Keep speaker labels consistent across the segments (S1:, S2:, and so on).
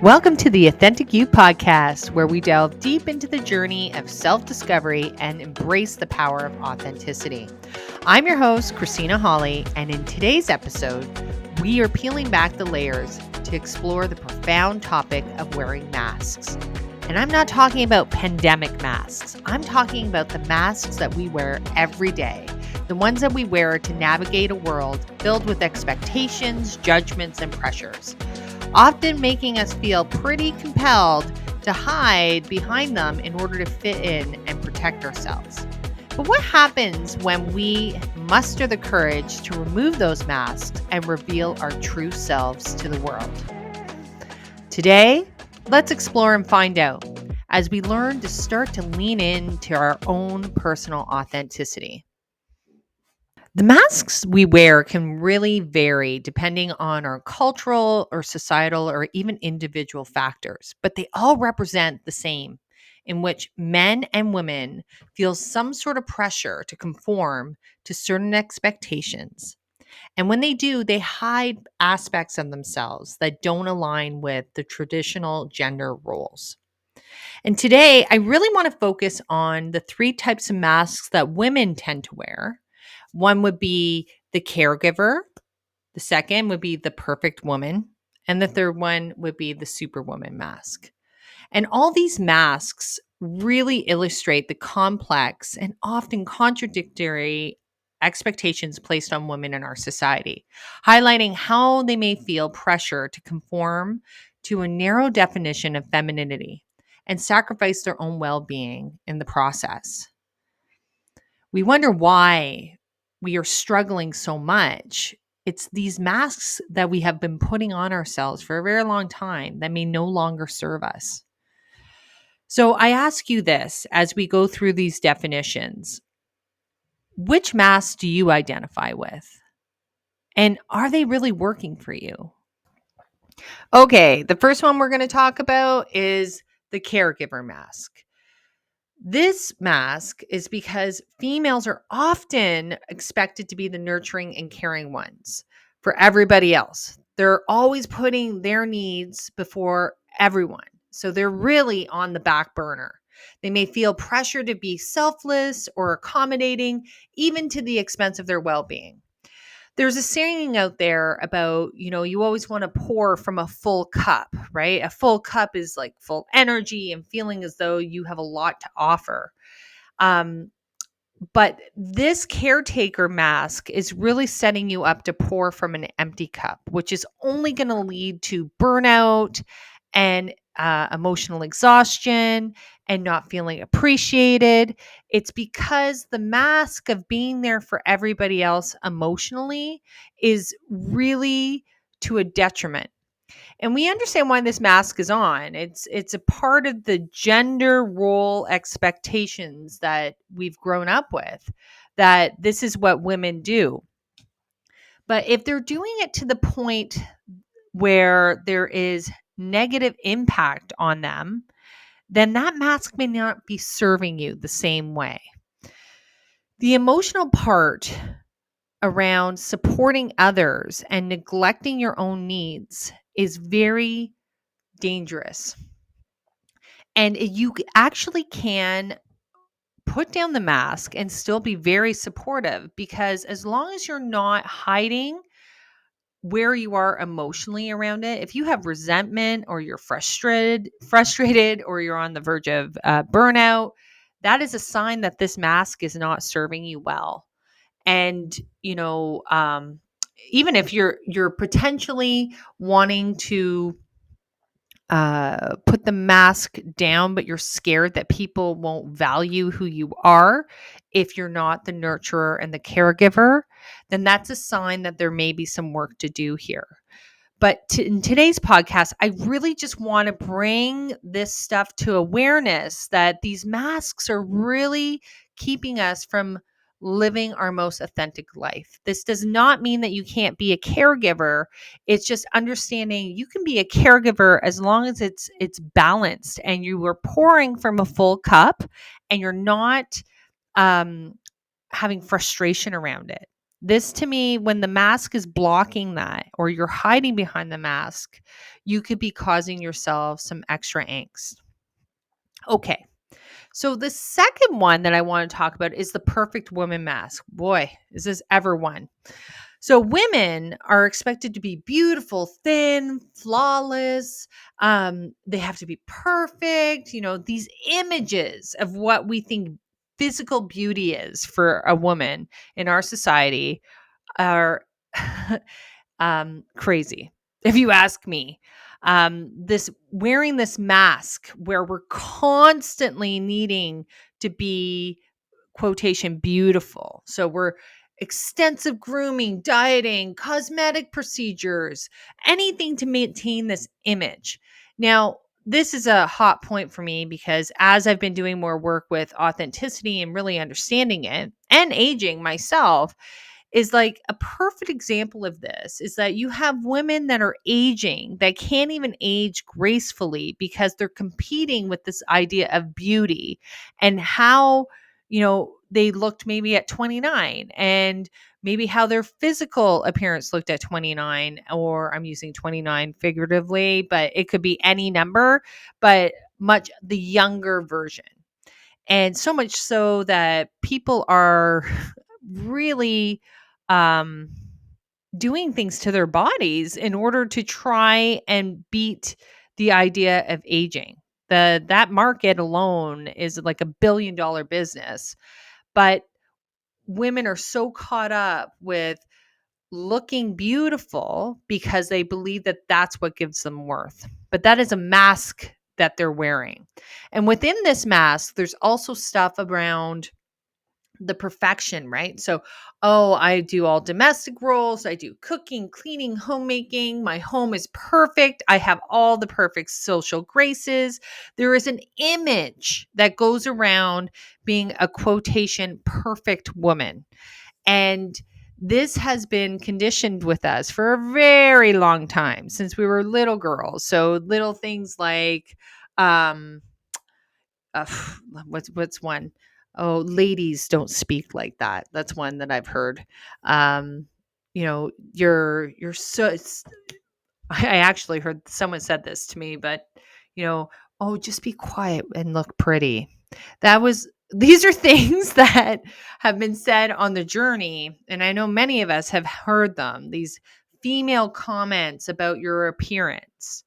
S1: Welcome to the Authentic You podcast, where we delve deep into the journey of self-discovery and embrace the power of authenticity. I'm your host, Christina Hawley, and in today's episode, we are peeling back the layers to explore the profound topic of wearing masks. And I'm not talking about pandemic masks. I'm talking about the masks that we wear every day, the ones that we wear to navigate a world filled with expectations, judgments, and pressures, often making us feel pretty compelled to hide behind them in order to fit in and protect ourselves. But what happens when we muster the courage to remove those masks and reveal our true selves to the world? Today, let's explore and find out as we learn to start to lean into our own personal authenticity. The masks we wear can really vary depending on our cultural or societal or even individual factors, but they all represent the same, in which men and women feel some sort of pressure to conform to certain expectations. And when they do, they hide aspects of themselves that don't align with the traditional gender roles. And today, I really want to focus on the three types of masks that women tend to wear. One would be the caregiver, the second would be the perfect woman, and the third one would be the superwoman mask. And all these masks really illustrate the complex and often contradictory expectations placed on women in our society, highlighting how they may feel pressure to conform to a narrow definition of femininity and sacrifice their own well-being in the process. We wonder why we are struggling so much. It's these masks that we have been putting on ourselves for a very long time that may no longer serve us. So I ask you this as we go through these definitions: which masks do you identify with? And are they really working for you? Okay, the first one we're going to talk about is the caregiver mask. This mask is because females are often expected to be the nurturing and caring ones for everybody else. They're always putting their needs before everyone. So they're really on the back burner. They may feel pressure to be selfless or accommodating, even to the expense of their well-being. There's a saying out there about, you always want to pour from a full cup, right? A full cup is like full energy and feeling as though you have a lot to offer. But this caretaker mask is really setting you up to pour from an empty cup, which is only going to lead to burnout and emotional exhaustion and not feeling appreciated. It's because the mask of being there for everybody else emotionally is really to a detriment. And we understand why this mask is on. It's a part of the gender role expectations that we've grown up with, that this is what women do. But if they're doing it to the point where there is negative impact on them, then that mask may not be serving you the same way. The emotional part around supporting others and neglecting your own needs is very dangerous. And you actually can put down the mask and still be very supportive, because as long as you're not hiding where you are emotionally around it, if you have resentment or you're frustrated or you're on the verge of burnout, that is a sign that this mask is not serving you well. And even if you're potentially wanting to put the mask down, but you're scared that people won't value who you are if you're not the nurturer and the caregiver, then that's a sign that there may be some work to do here. But in today's podcast, I really just want to bring this stuff to awareness, that these masks are really keeping us from living our most authentic life. This does not mean that you can't be a caregiver. It's just understanding you can be a caregiver as long as it's balanced and you are pouring from a full cup and you're not having frustration around it. This to me, when the mask is blocking that or you're hiding behind the mask, you could be causing yourself some extra angst. Okay. So the second one that I want to talk about is the perfect woman mask. Boy, is this ever one. So women are expected to be beautiful, thin, flawless. They have to be perfect. These images of what we think physical beauty is for a woman in our society are crazy, if you ask me. This wearing this mask where we're constantly needing to be quotation beautiful. So we're extensive grooming, dieting, cosmetic procedures, anything to maintain this image. Now, this is a hot point for me because as I've been doing more work with authenticity and really understanding it and aging myself, is like a perfect example of this is that you have women that are aging that can't even age gracefully because they're competing with this idea of beauty and how they looked maybe at 29 and maybe how their physical appearance looked at 29, or I'm using 29 figuratively, but it could be any number, but much the younger version. And so much so that people are really um, doing things to their bodies in order to try and beat the idea of aging. That market alone is like $1 billion business, but women are so caught up with looking beautiful because they believe that that's what gives them worth. But that is a mask that they're wearing. And within this mask, there's also stuff around the perfection, right? So, oh, I do all domestic roles, I do cooking, cleaning, homemaking. My home is perfect. I have all the perfect social graces. There is an image that goes around being a quotation perfect woman. And this has been conditioned with us for a very long time since we were little girls. So little things like um uh, what's one? Oh, ladies don't speak like that. That's one that I've heard. Um, you're so. I actually heard someone said this to me, but oh, just be quiet and look pretty. That was. These are things that have been said on the journey, and I know many of us have heard them. These female comments about your appearance,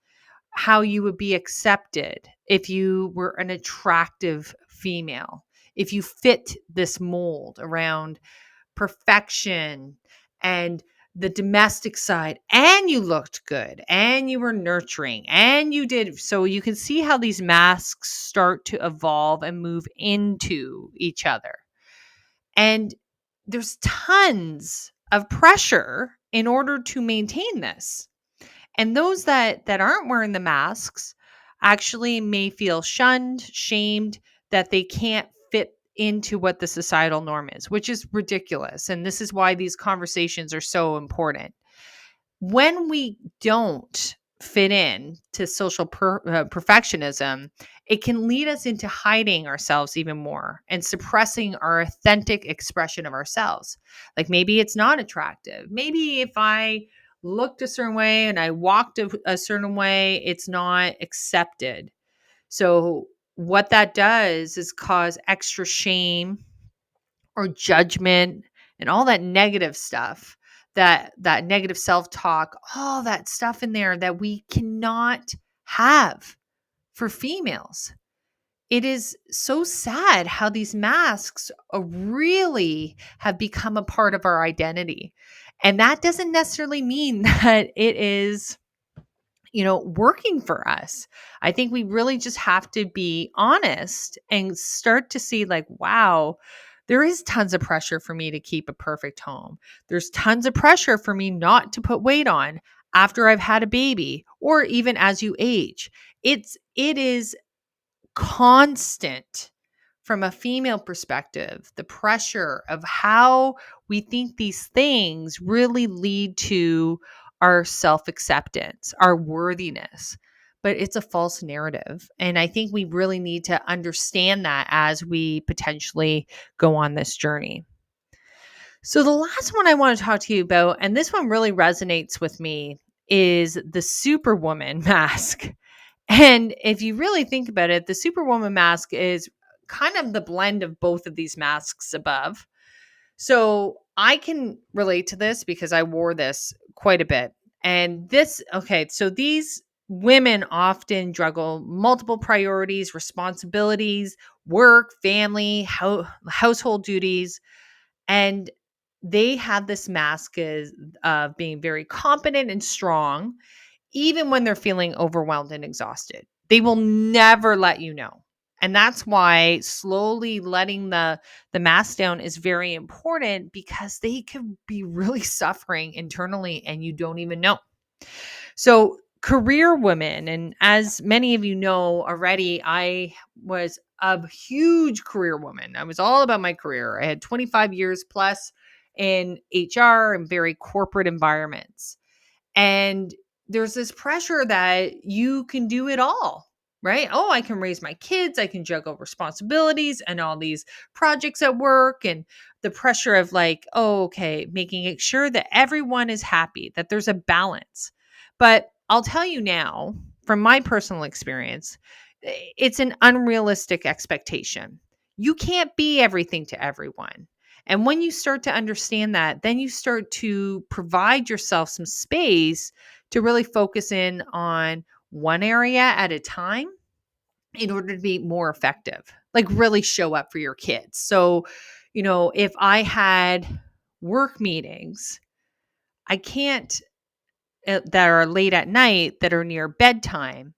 S1: how you would be accepted if you were an attractive female, if you fit this mold around perfection and the domestic side, and you looked good and you were nurturing and you did. So you can see how these masks start to evolve and move into each other. And there's tons of pressure in order to maintain this. And those that aren't wearing the masks actually may feel shunned, shamed, that they can't fit into what the societal norm is, which is ridiculous. And this is why these conversations are so important. When we don't fit in to social perfectionism, it can lead us into hiding ourselves even more and suppressing our authentic expression of ourselves. Like maybe it's not attractive. Maybe if I looked a certain way and I walked a certain way, it's not accepted. So, what that does is cause extra shame or judgment and all that negative stuff, that negative self-talk, all that stuff in there that we cannot have for females. It is so sad how these masks really have become a part of our identity. And that doesn't necessarily mean that it is working for us. I think we really just have to be honest and start to see like, wow, there is tons of pressure for me to keep a perfect home. There's tons of pressure for me not to put weight on after I've had a baby or even as you age. It is constant from a female perspective, the pressure of how we think these things really lead to our self acceptance, our worthiness. But it's a false narrative. And I think we really need to understand that as we potentially go on this journey. So, the last one I want to talk to you about, and this one really resonates with me, is the superwoman mask. And if you really think about it, the superwoman mask is kind of the blend of both of these masks above. So I can relate to this because I wore this quite a bit. And this, okay, so these women often juggle multiple priorities, responsibilities, work, family, household duties. And they have this mask of being very competent and strong even when they're feeling overwhelmed and exhausted. They will never let you know. And that's why slowly letting the mask down is very important, because they could be really suffering internally and you don't even know. So, career women, and as many of you know already, I was a huge career woman. I was all about my career. I had 25 years plus in HR and very corporate environments. And there's this pressure that you can do it all, right? Oh, I can raise my kids, I can juggle responsibilities and all these projects at work, and the pressure of like, oh, okay, making it sure that everyone is happy, that there's a balance. But I'll tell you now, from my personal experience, it's an unrealistic expectation. You can't be everything to everyone. And when you start to understand that, then you start to provide yourself some space to really focus in on one area at a time in order to be more effective, like really show up for your kids. So, if I had work meetings, I can't, that are late at night, that are near bedtime.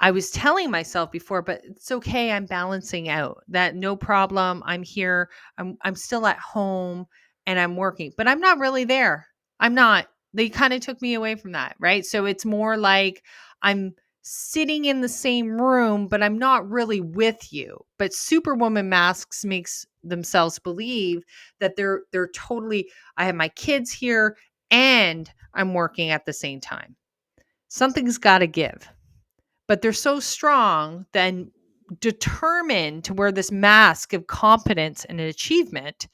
S1: I was telling myself before, but it's okay. I'm balancing out that, no problem. I'm here. I'm still at home and I'm working, but I'm not really there. I'm not. They kind of took me away from that, right? So it's more like I'm sitting in the same room, but I'm not really with you. But superwoman masks makes themselves believe that they're totally, I have my kids here and I'm working at the same time. Something's got to give, but they're so strong, then determined to wear this mask of competence and achievement,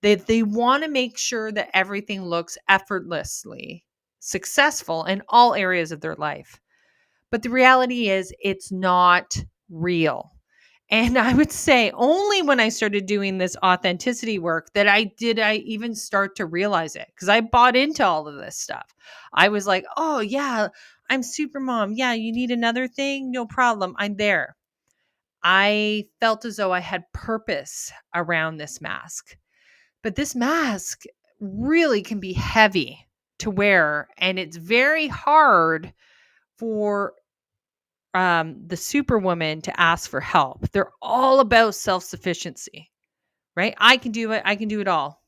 S1: that they want to make sure that everything looks effortlessly successful in all areas of their life. But the reality is, it's not real. And I would say only when I started doing this authenticity work that I even start to realize it, because I bought into all of this stuff. I was like, "Oh yeah, I'm super mom. Yeah, you need another thing? No problem. I'm there." I felt as though I had purpose around this mask. But this mask really can be heavy to wear, and it's very hard for the superwoman to ask for help. They're all about self-sufficiency, right? I can do it. I can do it all.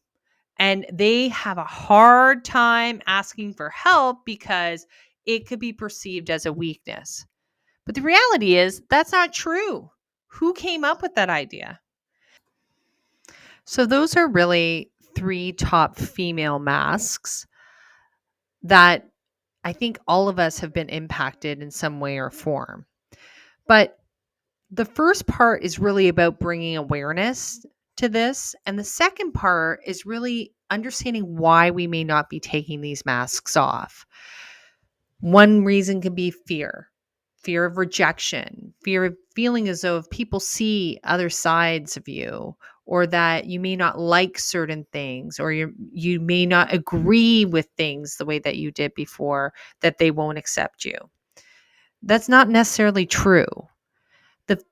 S1: And they have a hard time asking for help because it could be perceived as a weakness. But the reality is that's not true. Who came up with that idea? So those are really three top female masks that I think all of us have been impacted in some way or form. But the first part is really about bringing awareness to this. And the second part is really understanding why we may not be taking these masks off. One reason can be fear of rejection, fear of feeling as though if people see other sides of you, or that you may not like certain things, or you may not agree with things the way that you did before, that they won't accept you. That's not necessarily true.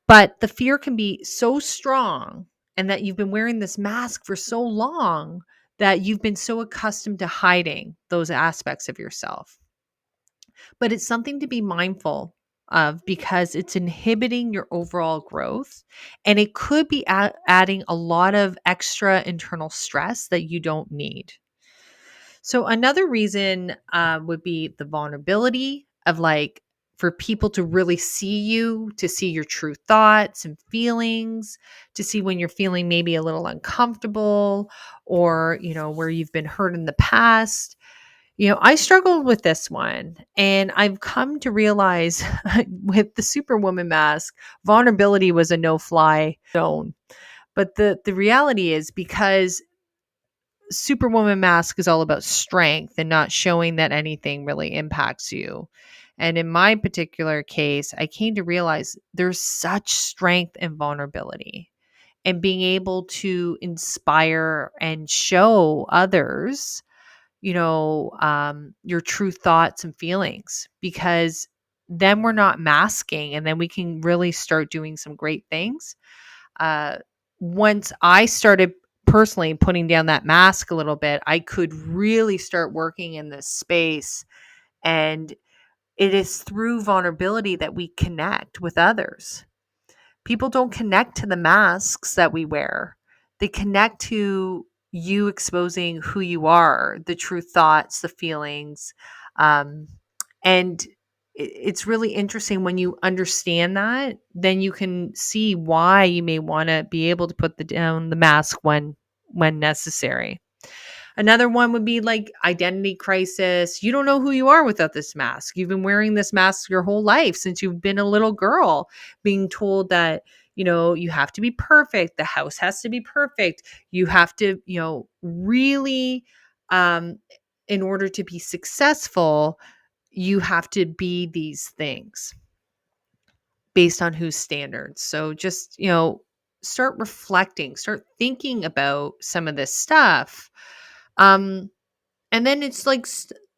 S1: But the fear can be so strong, and that you've been wearing this mask for so long that you've been so accustomed to hiding those aspects of yourself. But it's something to be mindful of, because it's inhibiting your overall growth, and it could be adding a lot of extra internal stress that you don't need. So another reason would be the vulnerability of, like, for people to really see you, to see your true thoughts and feelings, to see when you're feeling maybe a little uncomfortable, or, where you've been hurt in the past. I struggled with this one, and I've come to realize with the superwoman mask, vulnerability was a no-fly zone. But the reality is, because superwoman mask is all about strength and not showing that anything really impacts you. And in my particular case, I came to realize there's such strength and vulnerability, and being able to inspire and show others, your true thoughts and feelings, because then we're not masking, and then we can really start doing some great things. uh, Once I started personally putting down that mask a little bit, I could really start working in this space. And it is through vulnerability that we connect with others. People don't connect to the masks that we wear, they connect to you exposing who you are, the true thoughts, the feelings. Um, and it's really interesting when you understand that, then you can see why you may want to be able to put down the mask when necessary. Another one would be like identity crisis. You don't know who you are without this mask. You've been wearing this mask your whole life since you've been a little girl, being told that, you have to be perfect. The house has to be perfect. You have to, really, um, in order to be successful, you have to be these things based on whose standards. So just, start reflecting, start thinking about some of this stuff. Um, and then it's like,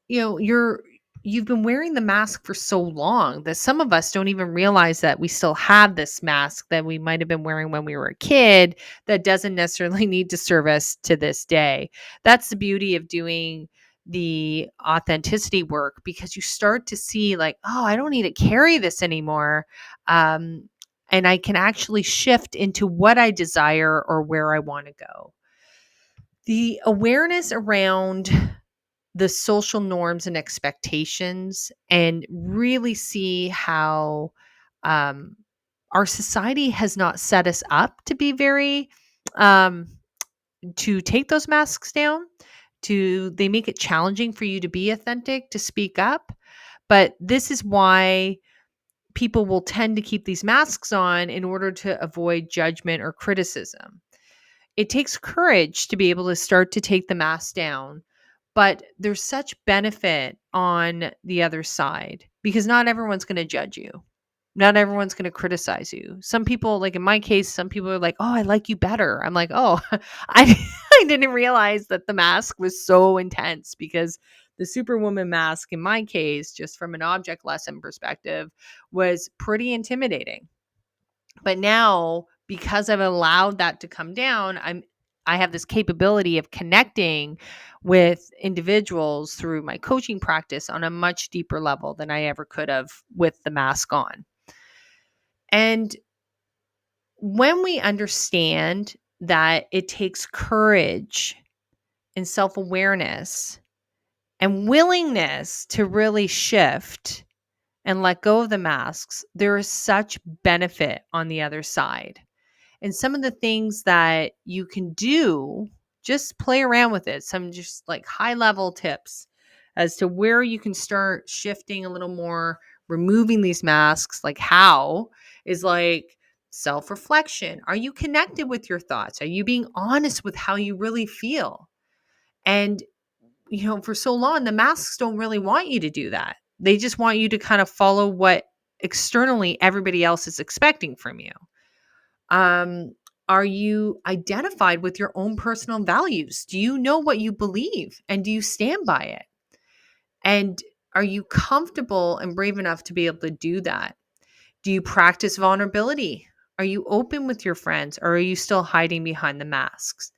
S1: you've been wearing the mask for so long that some of us don't even realize that we still have this mask that we might have been wearing when we were a kid, that doesn't necessarily need to serve us to this day. That's the beauty of doing the authenticity work, because you start to see like, oh, I don't need to carry this anymore. And I can actually shift into what I desire or where I want to go. The awareness around the social norms and expectations, and really see how um, our society has not set us up to be very um, to take those masks down. To They make it challenging for you to be authentic, to speak up. But this is why people will tend to keep these masks on, in order to avoid judgment or criticism. It takes courage to be able to start to take the mask down, but there's such benefit on the other side, because not everyone's going to judge you. Not everyone's going to criticize you. Some people, like in my case, some people are like, "Oh, I like you better." I'm like, "Oh, I didn't realize that the mask was so intense," because the superwoman mask in my case, just from an object lesson perspective, was pretty intimidating. But now, because I've allowed that to come down, I have this capability of connecting with individuals through my coaching practice on a much deeper level than I ever could have with the mask on. And when we understand that it takes courage and self-awareness and willingness to really shift and let go of the masks, there is such benefit on the other side. And some of the things that you can do, just play around with it. Some just like high level tips as to where you can start shifting a little more, removing these masks. Like, how is like self reflection. Are you connected with your thoughts? Are you being honest with how you really feel? And, for so long, the masks don't really want you to do that. They just want you to kind of follow what externally everybody else is expecting from you. Um, are you identified with your own personal values? Do you know what you believe, and do you stand by it? And are you comfortable and brave enough to be able to do that? Do you practice vulnerability? Are you open with your friends, or are you still hiding behind the masks?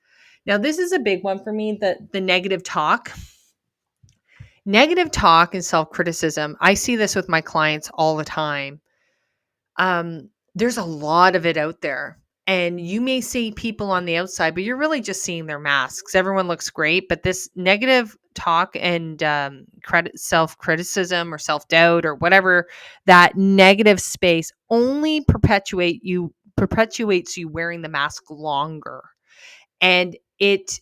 S1: Now, this is a big one for me, the negative talk. Negative talk and self-criticism. I see this with my clients all the time. There's a lot of it out there. And you may see people on the outside, but you're really just seeing their masks. Everyone looks great, but this negative talk and self criticism or self doubt or whatever, that negative space only perpetuates you wearing the mask longer, and it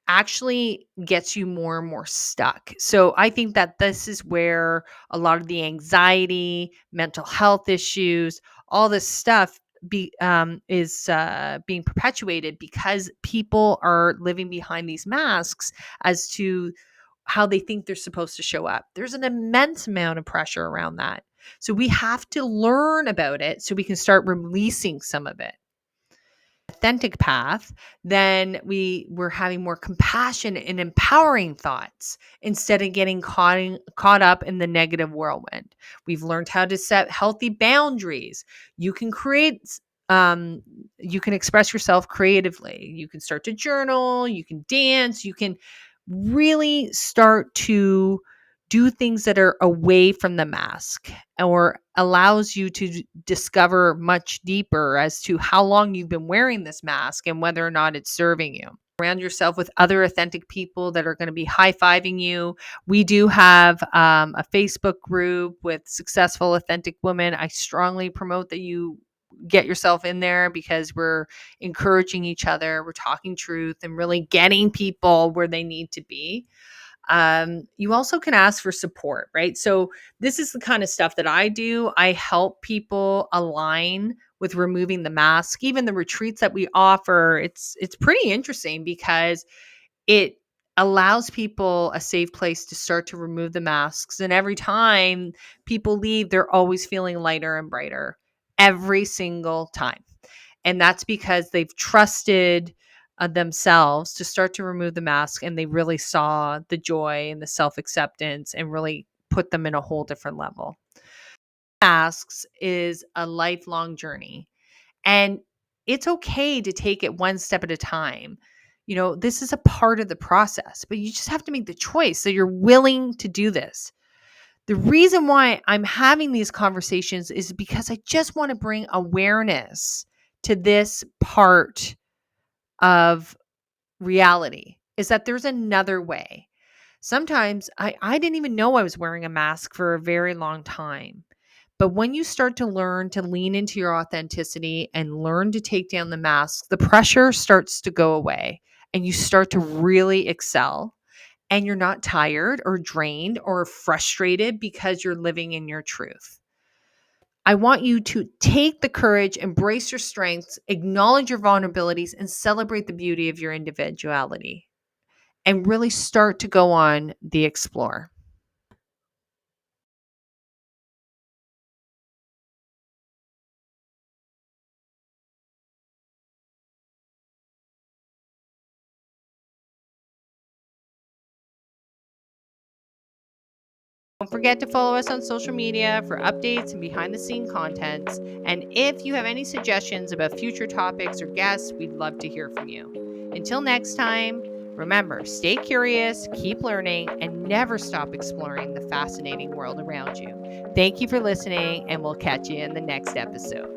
S1: actually gets you more and more stuck. So I think that this is where a lot of the anxiety, mental health issues, all this stuff being perpetuated because people are living behind these masks as to how they think they're supposed to show up. There's an immense amount of pressure around that. So we have to learn about it so we can start releasing some of it. Authentic path, then we're having more compassion and empowering thoughts instead of getting caught up in the negative whirlwind. We've learned how to set healthy boundaries. You can create um you can express yourself creatively. You can start to journal, you can dance, you can really start to do things that are away from the mask or allows you to discover much deeper as to how long you've been wearing this mask and whether or not it's serving you. Surround yourself with other authentic people that are going to be high-fiving you. We do have a Facebook group with successful authentic women. I strongly promote that you get yourself in there because we're encouraging each other, we're talking truth and really getting people where they need to be. You also can ask for support, right? So this is the kind of stuff that I do. I help people align with removing the mask. Even the retreats that we offer, it's pretty interesting because it allows people a safe place to start to remove the masks. And every time people leave, they're always feeling lighter and brighter every single time. And that's because they've trusted themselves to start to remove the mask and they really saw the joy and the self acceptance and really put them in a whole different level. Masks is a lifelong journey and it's okay to take it one step at a time. You know, this is a part of the process, but you just have to make the choice so you're willing to do this. The reason why I'm having these conversations is because I just want to bring awareness to this part of reality, is that there's another way. Sometimes I didn't even know I was wearing a mask for a very long time. But when you start to learn to lean into your authenticity and learn to take down the mask, the pressure starts to go away and you start to really excel and you're not tired or drained or frustrated because you're living in your truth. I want you to take the courage, embrace your strengths, acknowledge your vulnerabilities, and celebrate the beauty of your individuality and really start to go on the explore. Don't forget to follow us on social media for updates and behind the scene contents. And if you have any suggestions about future topics or guests, we'd love to hear from you. Until next time, remember, stay curious, keep learning, and never stop exploring the fascinating world around you. Thank you for listening, and we'll catch you in the next episode.